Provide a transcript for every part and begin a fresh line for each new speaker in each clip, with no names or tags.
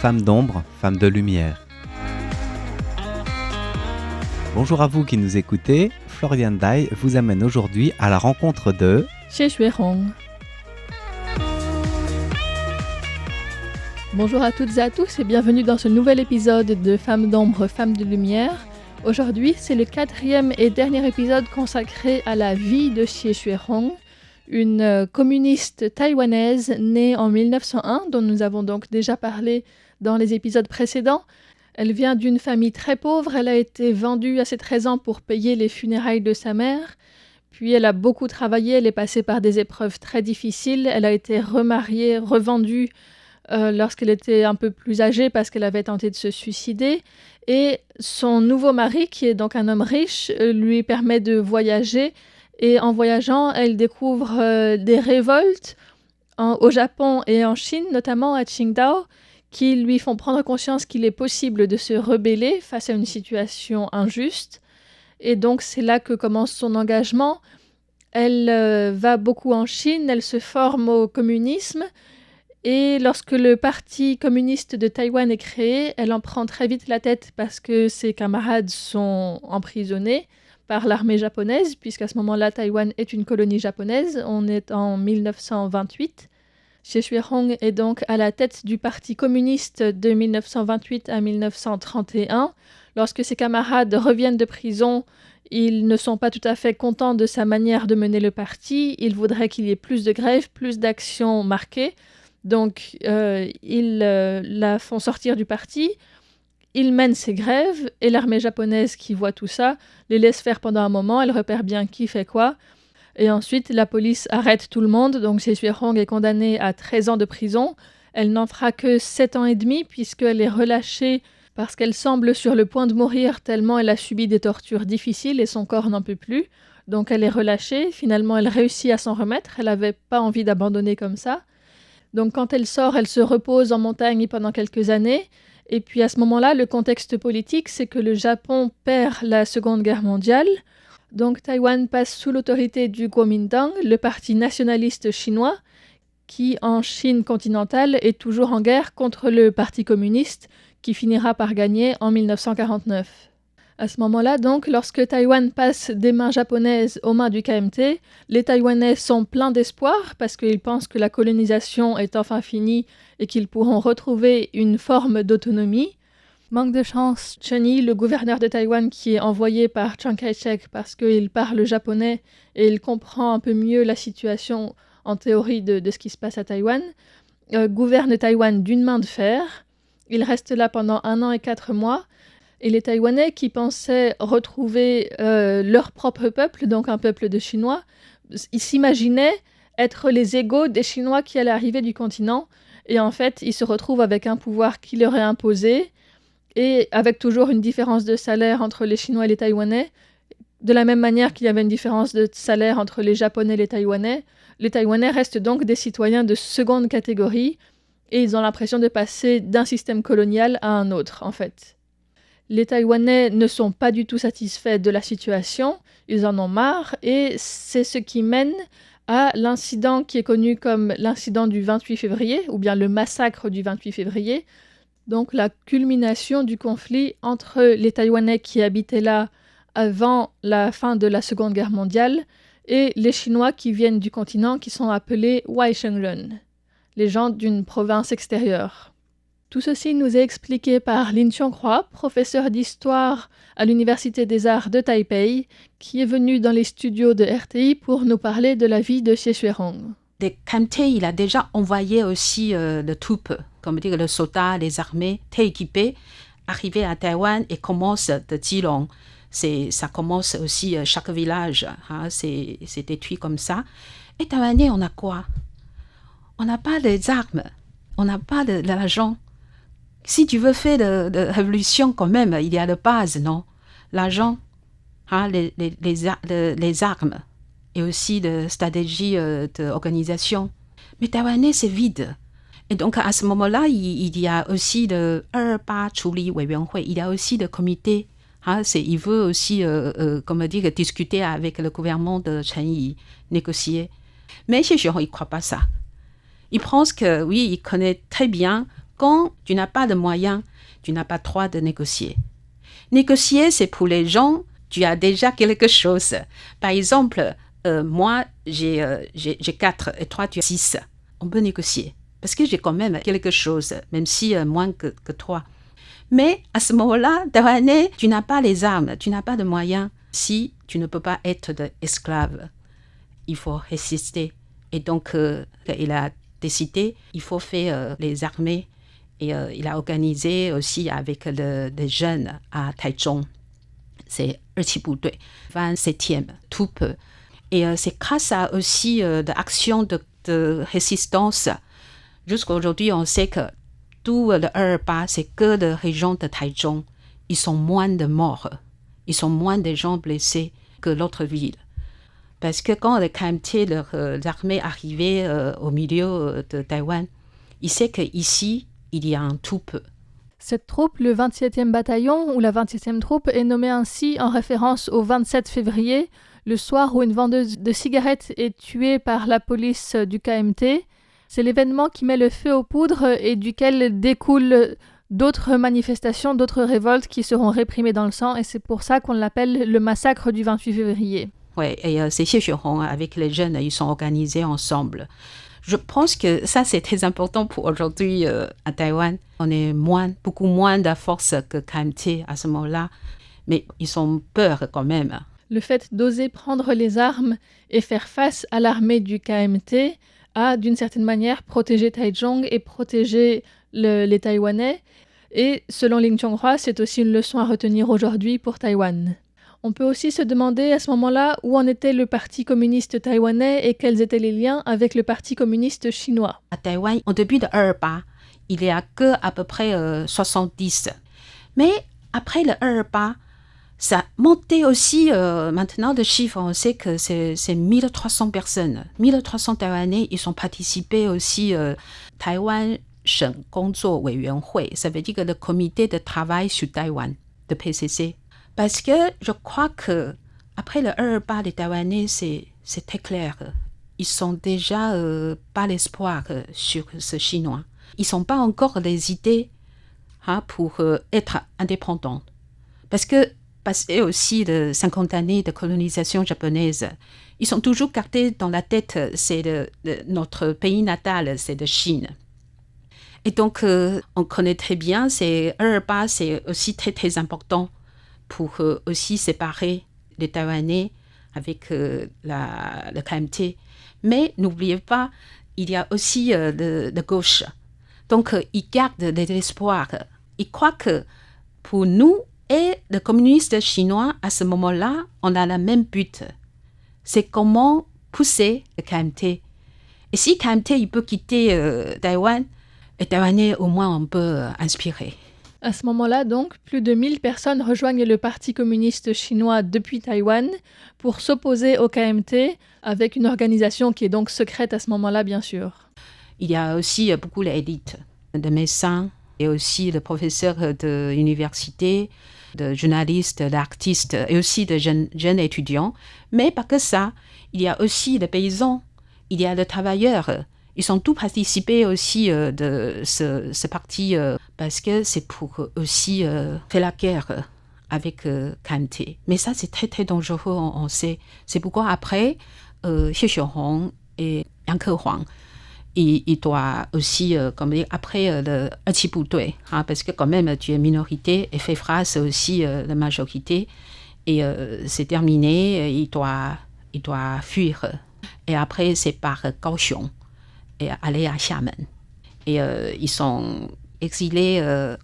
Femmes d'ombre, femmes de lumière. Bonjour à vous qui nous écoutez, Florian Dai vous amène aujourd'hui à la rencontre de
Xie Xuehong. Bonjour à toutes et à tous et bienvenue dans ce nouvel épisode de Femmes d'ombre, femmes de lumière. Aujourd'hui, c'est le 4e et dernier épisode consacré à la vie de Xie Xuehong, une communiste taïwanaise née en 1901, dont nous avons donc déjà parlé dans les épisodes précédents. Elle vient d'une famille très pauvre, elle a été vendue à ses 13 ans pour payer les funérailles de sa mère. Puis elle a beaucoup travaillé, elle est passée par des épreuves très difficiles, elle a été remariée, revendue lorsqu'elle était un peu plus âgée parce qu'elle avait tenté de se suicider. Et son nouveau mari, qui est donc un homme riche, lui permet de voyager. Et en voyageant, elle découvre des révoltes au Japon et en Chine, notamment à Qingdao, qui lui font prendre conscience qu'il est possible de se rebeller face à une situation injuste. Et donc c'est là que commence son engagement. Elle va beaucoup en Chine, elle se forme au communisme. Et lorsque le Parti communiste de Taïwan est créé, elle en prend très vite la tête parce que ses camarades sont emprisonnés par l'armée japonaise, puisqu'à ce moment-là, Taïwan est une colonie japonaise. On est en 1928. Xie Xuehong est donc à la tête du Parti communiste de 1928 à 1931. Lorsque ses camarades reviennent de prison, ils ne sont pas tout à fait contents de sa manière de mener le parti. Ils voudraient qu'il y ait plus de grèves, plus d'actions marquées. Donc, ils la font sortir du parti. Ils mènent ces grèves et l'armée japonaise qui voit tout ça les laisse faire pendant un moment. Elle repère bien qui fait quoi. Et ensuite, la police arrête tout le monde. Donc, Xie Xuehong est condamnée à 13 ans de prison. Elle n'en fera que 7 ans et demi puisqu'elle est relâchée parce qu'elle semble sur le point de mourir tellement elle a subi des tortures difficiles et son corps n'en peut plus. Donc, elle est relâchée. Finalement, elle réussit à s'en remettre. Elle n'avait pas envie d'abandonner comme ça. Donc, quand elle sort, elle se repose en montagne pendant quelques années. Et puis, à ce moment-là, le contexte politique, c'est que le Japon perd la Seconde Guerre mondiale. Donc Taïwan passe sous l'autorité du Kuomintang, le parti nationaliste chinois, qui en Chine continentale est toujours en guerre contre le parti communiste, qui finira par gagner en 1949. À ce moment-là, donc, lorsque Taïwan passe des mains japonaises aux mains du KMT, les Taïwanais sont pleins d'espoir parce qu'ils pensent que la colonisation est enfin finie et qu'ils pourront retrouver une forme d'autonomie. Manque de chance, Chen Yi, le gouverneur de Taïwan, qui est envoyé par Chiang Kai-shek parce qu'il parle japonais et il comprend un peu mieux la situation en théorie de ce qui se passe à Taïwan, gouverne Taïwan d'une main de fer. Il reste là pendant 1 an et 4 mois. Et les Taïwanais qui pensaient retrouver leur propre peuple, donc un peuple de Chinois, ils s'imaginaient être les égaux des Chinois qui allaient arriver du continent. Et en fait, ils se retrouvent avec un pouvoir qui leur est imposé, et avec toujours une différence de salaire entre les Chinois et les Taïwanais. De la même manière qu'il y avait une différence de salaire entre les Japonais et les Taïwanais restent donc des citoyens de seconde catégorie, et ils ont l'impression de passer d'un système colonial à un autre, en fait. Les Taïwanais ne sont pas du tout satisfaits de la situation, ils en ont marre, et c'est ce qui mène à l'incident qui est connu comme l'incident du 28 février, ou bien le massacre du 28 février, donc la culmination du conflit entre les Taïwanais qui habitaient là avant la fin de la Seconde Guerre mondiale et les Chinois qui viennent du continent qui sont appelés Waishengren, les gens d'une province extérieure. Tout ceci nous est expliqué par Lin Qianghua, professeur d'histoire à l'Université des Arts de Taipei, qui est venu dans les studios de RTI pour nous parler de la vie de Xie Xuehong.
Le KMT, il a déjà envoyé aussi les troupes, comme dire les soldats, les armées très équipées, arriver à Taïwan et commence de Keelung. Ça commence aussi, chaque village, c'est détruit comme ça. Et Taïwanais, on a quoi? On n'a pas des armes, on n'a pas de l'argent. Si tu veux faire de révolution quand même, il y a la base, non? L'argent, les armes. Et aussi de stratégie d'organisation. Mais Taïwanais, c'est vide. Et donc, à ce moment-là, il y a aussi le 28 处理委员会, il y a aussi le comité. Il veut aussi, discuter avec le gouvernement de Chen Yi, négocier. Mais Xie Xuehong, il ne croit pas ça. Il pense que, oui, il connaît très bien quand tu n'as pas de moyens, tu n'as pas le droit de négocier. Négocier, c'est pour les gens, tu as déjà quelque chose. Par exemple, moi, j'ai 4 et toi, tu as 6. On peut négocier parce que j'ai quand même quelque chose, même si moins que toi. Mais à ce moment-là, Taïwanais, tu n'as pas les armes, tu n'as pas de moyens. Si tu ne peux pas être esclave, il faut résister. Et donc, il a décidé, il faut faire les armées. Et il a organisé aussi avec des jeunes à Taichung. C'est 27部队, 27e troupe. Et c'est grâce à aussi des actions de résistance. Jusqu'à aujourd'hui, on sait que tout le 228, c'est que la région de Taichung. Ils sont moins de morts. Ils sont moins de gens blessés que l'autre ville. Parce que quand les KMT, leurs armées arrivaient au milieu de Taïwan, ils savent qu'ici, il y a un troupe.
Cette troupe, le 27e bataillon ou la 27e troupe, est nommée ainsi en référence au 27 février, le soir où une vendeuse de cigarettes est tuée par la police du KMT. C'est l'événement qui met le feu aux poudres et duquel découlent d'autres manifestations, d'autres révoltes qui seront réprimées dans le sang, et c'est pour ça qu'on l'appelle le massacre du 28 février.
Oui, et c'est Xie Xuehong avec les jeunes, ils sont organisés ensemble. Je pense que ça, c'est très important pour aujourd'hui à Taïwan. On est beaucoup moins de force que KMT à ce moment-là, mais ils ont peur quand même.
Le fait d'oser prendre les armes et faire face à l'armée du KMT a, d'une certaine manière, protégé Taichung et protégé les Taïwanais. Et selon Ling Chonghua, c'est aussi une leçon à retenir aujourd'hui pour Taïwan. On peut aussi se demander à ce moment-là où en était le Parti communiste taïwanais et quels étaient les liens avec le Parti communiste chinois.
À Taïwan, au début de 228, il n'y a que à peu près 70. Mais après le 228, ça montait aussi, maintenant le chiffre, on sait que c'est 1300 personnes. 1300 Taïwanais, ils ont participé aussi Taïwan Shen Gongzuo Weijuanhui, ça veut dire que le comité de travail sur Taïwan, de PCC. Parce que je crois que après le 228, les Taïwanais, c'est très clair. Ils sont déjà pas l'espoir sur ce Chinois. Ils n'ont pas encore les idées pour être indépendants. Parce que passé aussi de 50 années de colonisation japonaise, ils sont toujours gardés dans la tête, c'est notre pays natal, c'est de Chine. Et donc, on connaît très bien, c'est 228, c'est aussi très très important pour aussi séparer les Taïwanais avec le KMT. Mais n'oubliez pas, il y a aussi de gauche. Donc, ils gardent de l'espoir. Ils croient que pour nous et les communistes chinois, à ce moment-là, on a le même but. C'est comment pousser le KMT. Et si KMT il peut quitter Taïwan, les Taïwanais, au moins, on peut inspirer.
À ce moment-là, donc, plus de 1000 personnes rejoignent le Parti communiste chinois depuis Taïwan pour s'opposer au KMT, avec une organisation qui est donc secrète à ce moment-là, bien sûr.
Il y a aussi beaucoup d'élites, de médecins, et aussi de professeurs d'université, de journalistes, d'artistes, et aussi de jeunes étudiants. Mais pas que ça, il y a aussi les paysans, il y a les travailleurs. Ils ont tous participé aussi de ce parti parce que c'est pour aussi faire la guerre avec KMT. Mais ça, c'est très, très dangereux, on sait. C'est pourquoi après, Xie Xuehong et Yang Kehuang, il doit aussi, comme dire, après le 27部队, parce que quand même, tu es minorité et fait face aussi la majorité. Et c'est terminé, il doit fuir. Et après, c'est par Kaohsiung. Et aller à Xiamen. Et ils sont exilés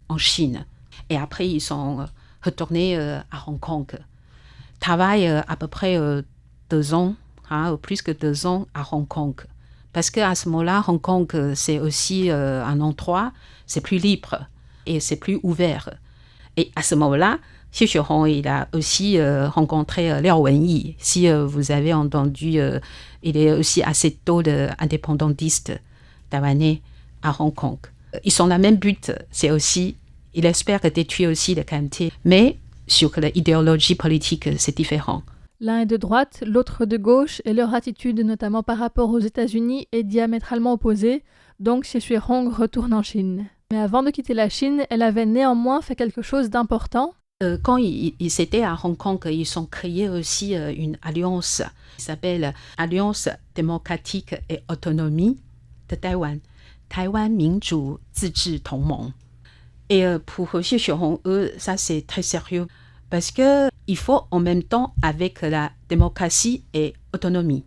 en Chine. Et après, ils sont retournés à Hong Kong. Travaillent à peu près 2 ans, plus que 2 ans à Hong Kong. Parce qu'à ce moment-là, Hong Kong, c'est aussi un endroit, c'est plus libre et c'est plus ouvert. Et à ce moment-là, Xie Xuehong, il a aussi rencontré Liao Wenyi. Si vous avez entendu, il est aussi assez tôt indépendantiste taïwanais à Hong Kong. Ils ont le même but, c'est aussi, il espère détruire aussi le KMT, mais sur l'idéologie politique, c'est différent.
L'un est de droite, l'autre de gauche, et leur attitude, notamment par rapport aux États-Unis, est diamétralement opposée, donc Xie Xuehong retourne en Chine. Mais avant de quitter la Chine, elle avait néanmoins fait quelque chose d'important.
Quand ils étaient à Hong Kong, ils ont créé aussi une alliance qui s'appelle Alliance démocratique et autonomie de Taïwan, Taïwan 民主自治同盟. Et pour Xie Xuehong, eux, ça c'est très sérieux parce qu'il faut en même temps avec la démocratie et autonomie.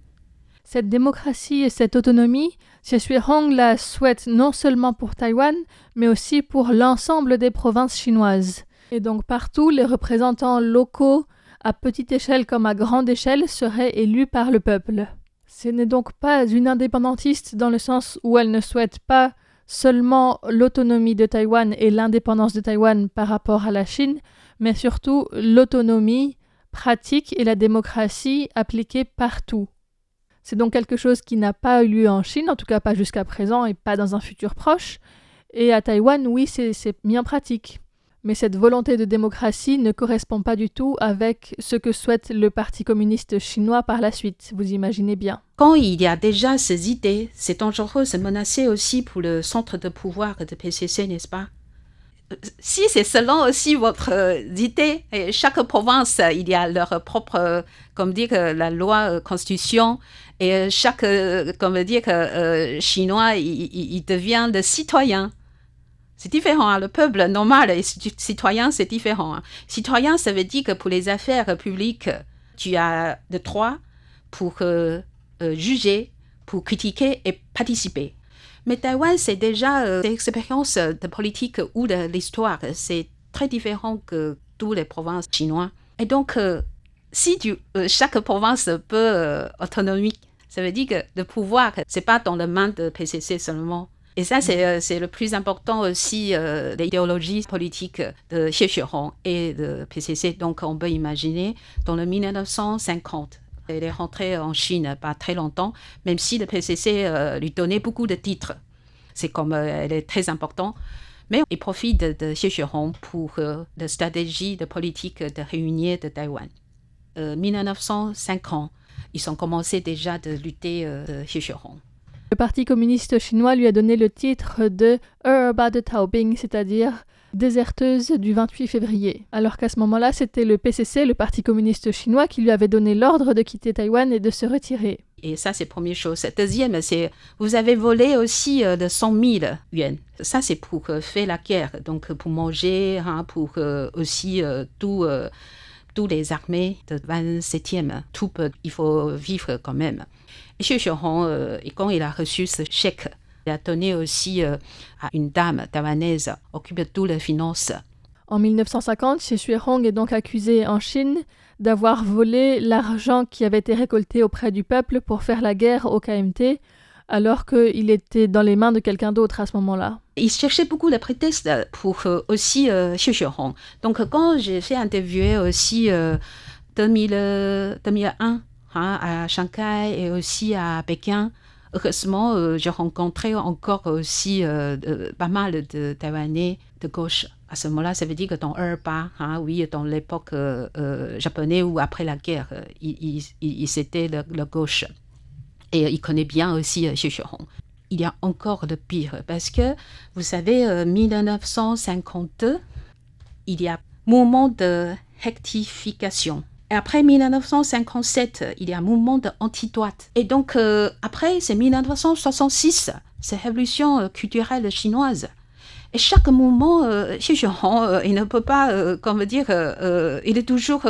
Cette démocratie et cette autonomie, Xie Xuehong la souhaite non seulement pour Taïwan, mais aussi pour l'ensemble des provinces chinoises. Et donc partout, les représentants locaux, à petite échelle comme à grande échelle, seraient élus par le peuple. Ce n'est donc pas une indépendantiste dans le sens où elle ne souhaite pas seulement l'autonomie de Taïwan et l'indépendance de Taïwan par rapport à la Chine, mais surtout l'autonomie pratique et la démocratie appliquée partout. C'est donc quelque chose qui n'a pas eu lieu en Chine, en tout cas pas jusqu'à présent et pas dans un futur proche. Et à Taïwan, oui, c'est mis en pratique. Mais cette volonté de démocratie ne correspond pas du tout avec ce que souhaite le Parti communiste chinois par la suite, vous imaginez bien.
Quand il y a déjà ces idées, c'est dangereux, c'est menacé aussi pour le centre de pouvoir de PCC, n'est-ce pas? Si c'est selon aussi votre idée, et chaque province, il y a leur propre, comme dire, la loi, constitution, et chaque, comme dire, Chinois, il devient le citoyen. C'est différent, hein? Le peuple normal et citoyen, c'est différent. Hein? Citoyen, ça veut dire que pour les affaires publiques, tu as le droit pour juger, pour critiquer et participer. Mais Taïwan, c'est déjà des expériences de politique ou de l'histoire. C'est très différent que toutes les provinces chinoises. Et donc, si chaque province peut autonomique, ça veut dire que le pouvoir, c'est pas dans les mains de PCC seulement. Et ça, c'est le plus important aussi, l'idéologie politique de Xie Xuehong et de PCC. Donc, on peut imaginer, dans le 1950, elle est rentrée en Chine pas très longtemps, même si le PCC lui donnait beaucoup de titres. C'est comme elle est très importante. Mais il profite de Xie Xuehong pour la stratégie de politique de réunion de Taïwan. 1950, ils ont commencé déjà de lutter de Xie Xuehong.
Le Parti communiste chinois lui a donné le titre de Erba de Taobing, c'est-à-dire déserteuse du 28 février. Alors qu'à ce moment-là, c'était le PCC, le Parti communiste chinois, qui lui avait donné l'ordre de quitter Taïwan et de se retirer.
Et ça, c'est la première chose. Deuxième, c'est vous avez volé aussi de 100 000 yuan. Ça, c'est pour faire la guerre, donc pour manger, hein, pour aussi tous les armées de 27e troupes, il faut vivre quand même. Et Xie Xuehong, quand il a reçu ce chèque, il a donné aussi à une dame taïwanaise occupe de toutes les finances.
En 1950, Xie Xuehong est donc accusé en Chine d'avoir volé l'argent qui avait été récolté auprès du peuple pour faire la guerre au KMT, alors qu'il était dans les mains de quelqu'un d'autre à ce moment-là.
Il cherchait beaucoup de prétextes pour aussi Xie Xuehong. Donc quand j'ai fait interviewer aussi 2001 à Shanghai et aussi à Pékin, heureusement, j'ai rencontré encore aussi pas mal de Taïwanais de gauche. À ce moment-là, ça veut dire que dans Erba, oui, dans l'époque japonaise ou après la guerre, c'était la gauche. Et il connaît bien aussi Xie Xuehong. Il y a encore le pire, parce que, vous savez, 1952, il y a mouvement de rectification. Et après 1957, il y a un mouvement d'anti-droite. Et donc, après, c'est 1966, c'est la révolution culturelle chinoise. Et chaque mouvement, Xie Xuehong, il ne peut pas, il est toujours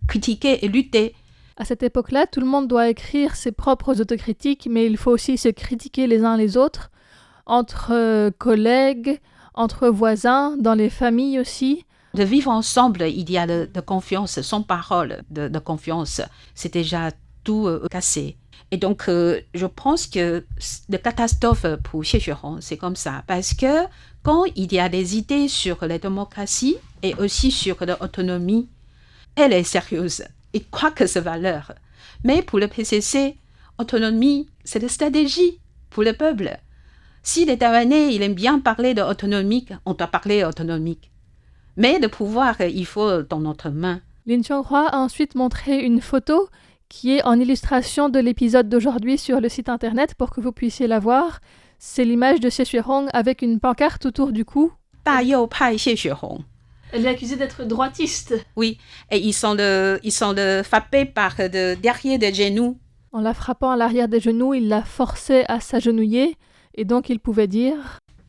critiqué et lutté.
À cette époque-là, tout le monde doit écrire ses propres autocritiques, mais il faut aussi se critiquer les uns les autres, entre collègues, entre voisins, dans les familles aussi.
De vivre ensemble, il y a de confiance, sans parole de confiance. C'est déjà tout cassé. Et donc, je pense que la catastrophe pour Xie Xuehong, c'est comme ça. Parce que quand il y a des idées sur la démocratie et aussi sur l'autonomie, elle est sérieuse. Il croit que c'est valeur. Mais pour le PCC, autonomie, c'est la stratégie pour le peuple. Si les Taïwanais, ils aiment bien parler d'autonomique, on doit parler autonomique. Mais le pouvoir, il faut dans notre main.
Lin Chonghua a ensuite montré une photo qui est en illustration de l'épisode d'aujourd'hui sur le site internet pour que vous puissiez la voir. C'est l'image de Xie Xuehong avec une pancarte autour du cou.
大右派谢雪红.
Elle est accusée d'être droitiste.
Oui, et ils sont frappés par derrière des genoux.
En la frappant à l'arrière des genoux, il la forçait à s'agenouiller et donc il pouvait dire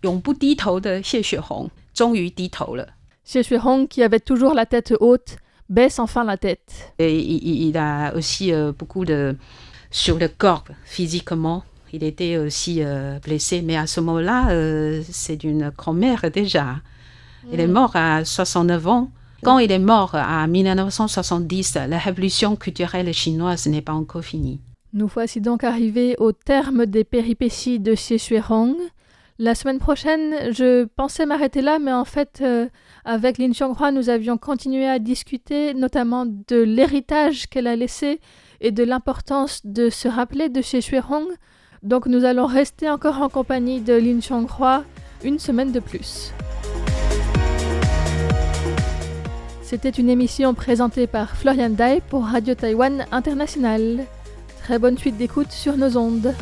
永不低头的谢雪红终于低头了.
Xie Xuehong, qui avait toujours la tête haute, baisse enfin la tête.
Et il a aussi beaucoup sur le corps, physiquement. Il était aussi blessé, mais à ce moment-là, c'est d'une grand-mère déjà. Il est mort à 69 ans. Quand il est mort en 1970, la révolution culturelle chinoise n'est pas encore finie.
Nous voici donc arrivés au terme des péripéties de Xie Xuehong. La semaine prochaine, je pensais m'arrêter là, mais en fait, avec Lin Xianghua, nous avions continué à discuter, notamment de l'héritage qu'elle a laissé et de l'importance de se rappeler de Xie Xuehong. Donc nous allons rester encore en compagnie de Lin Xianghua une semaine de plus. C'était une émission présentée par Florian Dai pour Radio Taïwan International. Très bonne suite d'écoute sur nos ondes.